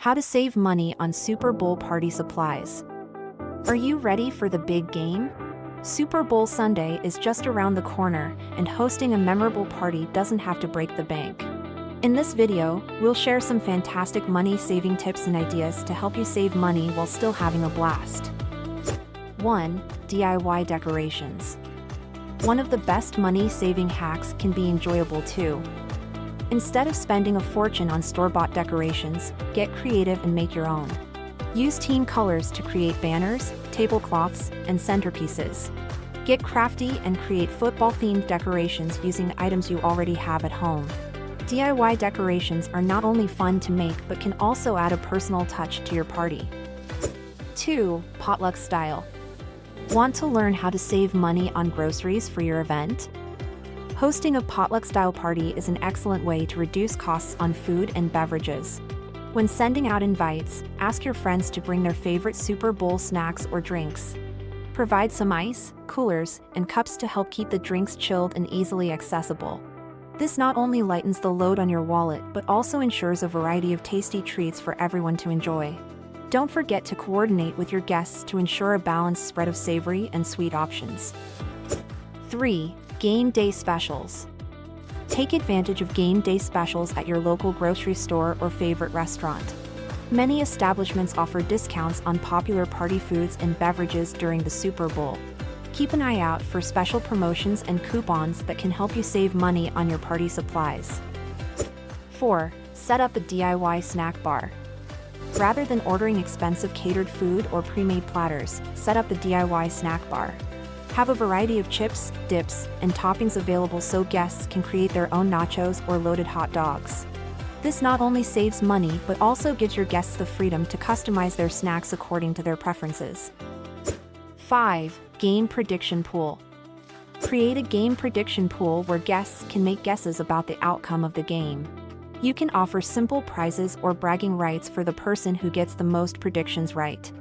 How to save money on Super Bowl party supplies. Are you ready for the big game? Super Bowl Sunday is just around the corner, and hosting a memorable party doesn't have to break the bank. In this video, we'll share some fantastic money-saving tips and ideas to help you save money while still having a blast. 1. DIY decorations. One of the best money-saving hacks can be enjoyable too. Instead of spending a fortune on store-bought decorations, get creative and make your own. Use team colors to create banners, tablecloths, and centerpieces. Get crafty and create football-themed decorations using items you already have at home. DIY decorations are not only fun to make but can also add a personal touch to your party. 2. Potluck Style. Want to learn how to save money on groceries for your event? Hosting a potluck-style party is an excellent way to reduce costs on food and beverages. When sending out invites, ask your friends to bring their favorite Super Bowl snacks or drinks. Provide some ice, coolers, and cups to help keep the drinks chilled and easily accessible. This not only lightens the load on your wallet but also ensures a variety of tasty treats for everyone to enjoy. Don't forget to coordinate with your guests to ensure a balanced spread of savory and sweet options. 3. Gameday Specials. Take advantage of Gameday Specials at your local grocery store or favorite restaurant. Many establishments offer discounts on popular party foods and beverages during the Super Bowl. Keep an eye out for special promotions and coupons that can help you save money on your party supplies. 4. Set up a DIY snack bar. Rather than ordering expensive catered food or pre-made platters, set up a DIY snack bar. Have a variety of chips, dips, and toppings available so guests can create their own nachos or loaded hot dogs. This not only saves money but also gives your guests the freedom to customize their snacks according to their preferences. 5. Game Prediction Pool. Create a game prediction pool where guests can make guesses about the outcome of the game. You can offer simple prizes or bragging rights for the person who gets the most predictions right.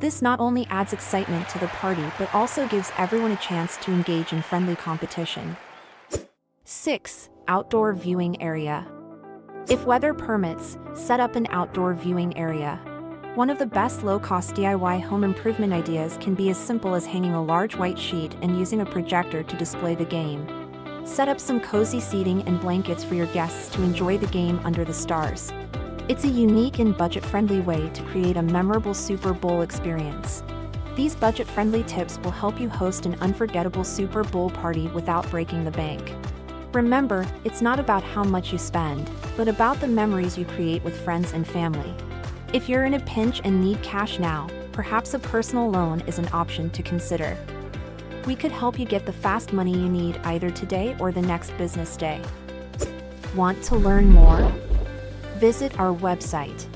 This not only adds excitement to the party but also gives everyone a chance to engage in friendly competition. 6. Outdoor viewing area. If weather permits, set up an outdoor viewing area. One of the best low-cost DIY home improvement ideas can be as simple as hanging a large white sheet and using a projector to display the game. Set up some cozy seating and blankets for your guests to enjoy the game under the stars. It's a unique and budget-friendly way to create a memorable Super Bowl experience. These budget-friendly tips will help you host an unforgettable Super Bowl party without breaking the bank. Remember, it's not about how much you spend, but about the memories you create with friends and family. If you're in a pinch and need cash now, perhaps a personal loan is an option to consider. We could help you get the fast money you need either today or the next business day. Want to learn more? Visit our website,